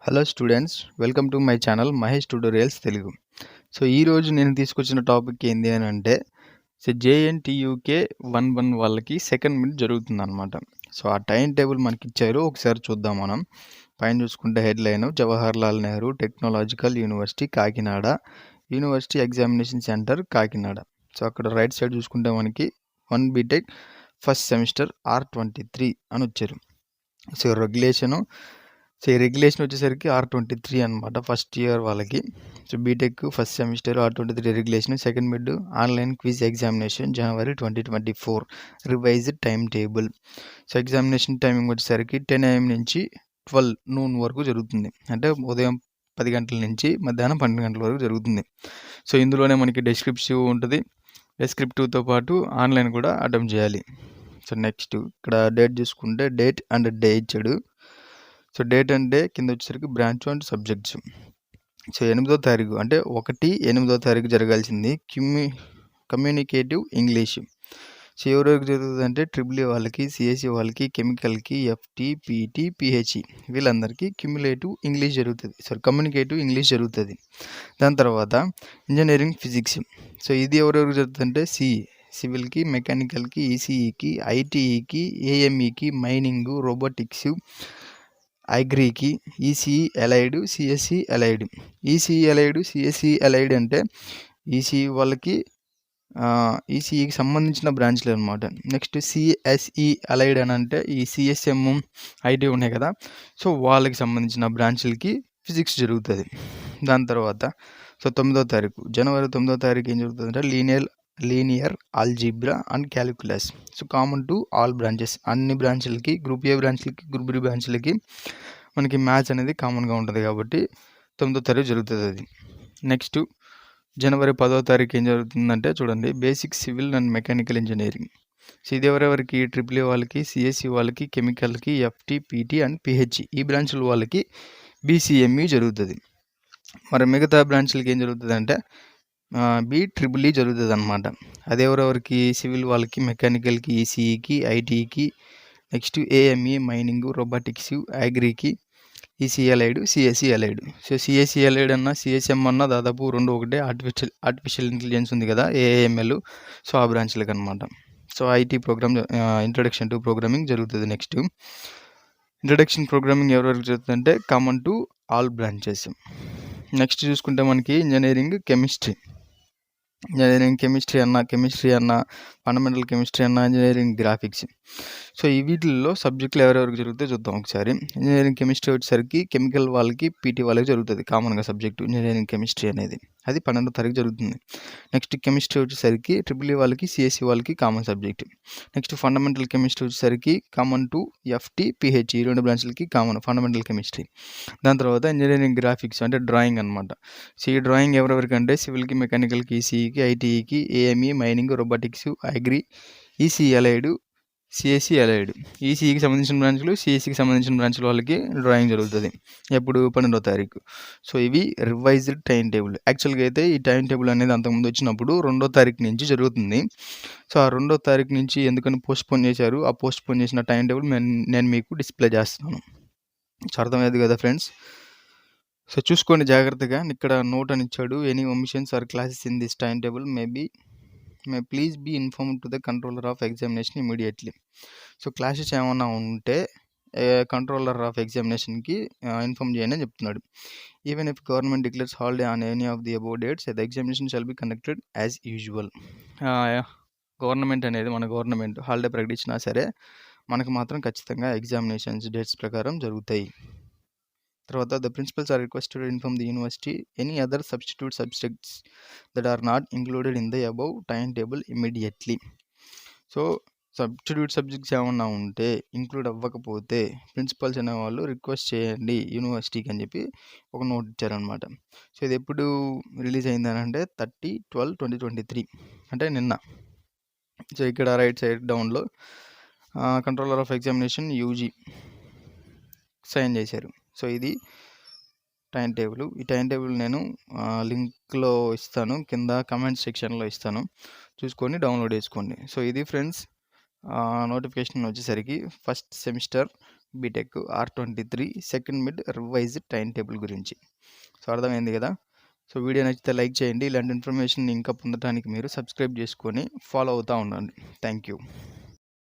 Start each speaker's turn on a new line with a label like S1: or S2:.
S1: Hello students, welcome to my channel Mahesh tutorials Telugu. So ఈరోజు నేను తీసుకొచ్చిన టాపిక్ ఏంది అని అంటే జేఎన్టీయూకే 1-1 వాళ్ళకి సెకండ్ మిడ్ జరుగుతుందన్నమాట. సో ఆ టైం టేబుల్ మనకి ఇచ్చారు, ఒకసారి చూద్దాం. మనం పైన చూసుకుంటే headline Jawaharlal Nehru technological university Kakinada, university examination centre Kakinada. So అక్కడ రైట్ సైడ్ చూసుకుంటే మనకి 1 బీటెక్ ఫస్ట్ సెమిస్టర్ R23 అని వచ్చారు. సో ఈ రెగ్యులేషన్ వచ్చేసరికి R23 అనమాట, ఫస్ట్ ఇయర్ వాళ్ళకి. So BTech first semester R23 regulation, second mid online quiz examination January 2024, revised time table. So examination timing వచ్చేసరికి 10 AM నుంచి 12 noon వరకు జరుగుతుంది. అంటే ఉదయం 10 గంటల నుంచి మధ్యాహ్నం 12 గంటల వరకు జరుగుతుంది. సో ఇందులోనే మనకి డెస్క్రిప్టివ్ ఉంటుంది, డెస్క్రిప్టివ్తో పాటు ఆన్లైన్ కూడా అటెంప్ట్ చేయాలి. సో నెక్స్ట్ ఇక్కడ డేట్ చూసుకుంటే డేట్ అండ్ డే ఇచ్చాడు. సో డేట్ అండ్ డే కింద వచ్చేసరికి బ్రాంచ్ అండ్ సబ్జెక్ట్స్. సో 8వ తారీఖు అంటే 1/8వ తారీఖు జరగాల్సింది కమ్యూనికేటివ్ ఇంగ్లీష్. సో ఎవరెవరికి జరుగుతుంది అంటే ట్రిపుల్ ఏ వాళ్ళకి, సిఎస్సి వాళ్ళకి, కెమికల్కి, ఎఫ్టీ, పీటీ, పిహెచ్ఈ వీళ్ళందరికీ క్యుములేటివ్ ఇంగ్లీష్ జరుగుతుంది, కమ్యూనికేటివ్ ఇంగ్లీష్ జరుగుతుంది. దాని తర్వాత ఇంజనీరింగ్ ఫిజిక్స్. సో ఇది ఎవరెవరికి జరుగుతుంది అంటే సివిల్కి, మెకానికల్కి, ఈసీఈకి, ఐటీఈకి, ఏఎంఈకి, మైనింగ్, రోబోటిక్స్, అగ్రికి, ECE allied, CSC allied. ECE allied, CSC allied అంటే ఈసీఈ వాళ్ళకి ఈసీఈకి సంబంధించిన బ్రాంచ్లు అనమాట. నెక్స్ట్ సిఎస్ఈ అలైడ్ అని అంటే ఈ సిఎస్ఎం, ఐటీ ఉన్నాయి కదా, సో వాళ్ళకి సంబంధించిన బ్రాంచ్లకి ఫిజిక్స్ జరుగుతుంది. దాని తర్వాత సో 9వ తారీఖు January 9వ తారీఖు ఏం జరుగుతుంది అంటే linear algebra and calculus. So common to all branches, అన్ని బ్రాంచ్లకి, గ్రూప్ ఏ బ్రాంచ్లకి, గ్రూప్ బి బ్రాంచ్లకి మనకి మ్యాథ్స్ అనేది కామన్గా ఉంటుంది కాబట్టి 9వ తారీఖు జరుగుతుంది అది. నెక్స్ట్ January 10వ తారీఖు ఏం జరుగుతుందంటే చూడండి, basic civil and mechanical engineering. So ఇది ఎవరెవరికి ట్రిపుల్ ఏ వాళ్ళకి, సిఎస్సి వాళ్ళకి, కెమికల్కి, ఎఫ్టీ, పీటీ అండ్ పిహెచ్ఈ ఈ బ్రాంచ్ల వాళ్ళకి బీసీఎంఈ జరుగుతుంది. మరి మిగతా బ్రాంచ్లకి ఏం జరుగుతుంది అంటే BEEE జరుగుతుంది అనమాట. అది ఎవరెవరికి సివిల్ వాళ్ళకి, మెకానికల్కి, ఈసీఈకి, ఐటీకి, నెక్స్ట్ ఏఎంఈ, మైనింగ్, రోబోటిక్స్, అగ్రికి, ECE allied, CSC allied. So CSC allied అన్న సిఎస్ఎం అన్న దాదాపు రెండు ఒకటే. ఆర్టిఫిషియల్ ఇంటెలిజెన్స్ ఉంది కదా, ఏఐఎంఎల్, సో ఆ బ్రాంచ్లకు అనమాట. So IT program introduction to programming జరుగుతుంది. నెక్స్ట్ ఇంట్రొడక్షన్ ప్రోగ్రామింగ్ ఎవరెవరికి జరుగుతుంది అంటే common to all branches. Next చూసుకుంటే మనకి ఇంజనీరింగ్ కెమిస్ట్రీ అన్న, ఫండమెంటల్ కెమిస్ట్రీ అన్న, ఇంజనీరింగ్ గ్రాఫిక్స్. సో ఈ వీటిల్లో సబ్జెక్టులు ఎవరెవరికి జరుగుతాయో చూద్దాం ఒకసారి. ఇంజనీరింగ్ కెమిస్ట్రీ వచ్చేసరికి కెమికల్ వాళ్ళకి, పీటీ వాళ్ళకి జరుగుతుంది కామన్గా సబ్జెక్టు ఇంజనీరింగ్ కెమిస్ట్రీ అనేది. అది 12వ తారీఖు జరుగుతుంది. నెక్స్ట్ కెమిస్ట్రీ వచ్చేసరికి ట్రిపుల్ ఏ వాళ్ళకి, సిఎస్సి వాళ్ళకి common subject. Next fundamental chemistry వచ్చేసరికి కామన్ టు ఎఫ్టీ, పిహెచ్ఈ రెండు బ్రాంచ్లకి కామన్ ఫండమెంటల్ కెమిస్ట్రీ. దాని తర్వాత ఇంజనీరింగ్ గ్రాఫిక్స్ అంటే డ్రాయింగ్ అనమాట. సో ఈ డ్రాయింగ్ ఎవరెవరికి అంటే సివిల్కి, మెకానికల్కి, ఈసీఈకి, ఐటీఈకి, ఏఎంఈ, mining, robotics, agri, ECE allied, CSC allied. ఈసీఈకి సంబంధించిన బ్రాంచ్లు, సిఎస్సికి సంబంధించిన బ్రాంచ్ల వాళ్ళకి డ్రాయింగ్ జరుగుతుంది. ఎప్పుడు 12వ తారీఖు. సో ఇవి రివైజ్డ్ టైం టేబుల్. యాక్చువల్గా అయితే ఈ టైం టేబుల్ అనేది అంతకుముందు వచ్చినప్పుడు 2వ తారీఖు నుంచి జరుగుతుంది. సో ఆ 2వ తారీఖు నుంచి ఎందుకని పోస్ట్పోన్ చేశారు, ఆ పోస్ట్పోన్ చేసిన టైం టేబుల్ నేను మీకు డిస్ప్లే చేస్తున్నాను. సో అర్థమయ్యేది కదా ఫ్రెండ్స్. సో చూసుకోండి జాగ్రత్తగా. ఇక్కడ నోట్ అని ఇచ్చాడు, any omissions or classes in this time table may please be informed to the controller of examination immediately. So classes ఏమన్నా ఉంటే కంట్రోలర్ ఆఫ్ ఎగ్జామినేషన్కి ఇన్ఫామ్ చేయండి అని చెప్తున్నాడు. Even if government declares holiday on any of the above dates, the examination shall be conducted as usual. Government అనేది మన government holiday ప్రకటించినా సరే మనకు మాత్రం ఖచ్చితంగా ఎగ్జామినేషన్స్ డేట్స్ ప్రకారం జరుగుతాయి. తర్వాత the principals are requested to inform the university any other substitute subjects that are not included in the above time table immediately. So substitute subjects ఏమన్నా ఉంటే ఇంక్లూడ్ అవ్వకపోతే ప్రిన్సిపల్స్ అనేవాళ్ళు రిక్వెస్ట్ చేయండి యూనివర్సిటీకి అని చెప్పి ఒక నోట్ ఇచ్చారనమాట. సో ఇది ఎప్పుడు రిలీజ్ అయిందని అంటే 30/12/2023, అంటే నిన్న. సో ఇక్కడ రైట్ సైడ్ డౌన్లో controller of examination UG sign చేశారు. సో ఇది టైం టేబుల్. ఈ టైం టేబుల్ నేను లింక్లో ఇస్తాను, కింద కమెంట్ సెక్షన్లో ఇస్తాను, చూసుకొని డౌన్లోడ్ చేసుకోండి. సో ఇది ఫ్రెండ్స్ నోటిఫికేషన్ వచ్చేసరికి first semester BTech R23 second mid revised time table గురించి. సో అర్థమైంది కదా. సో వీడియో నచ్చితే లైక్ చేయండి. ఇలాంటి ఇన్ఫర్మేషన్ ఇంకా పొందడానికి మీరు సబ్స్క్రైబ్ చేసుకొని ఫాలో అవుతూ ఉండండి. Thank you.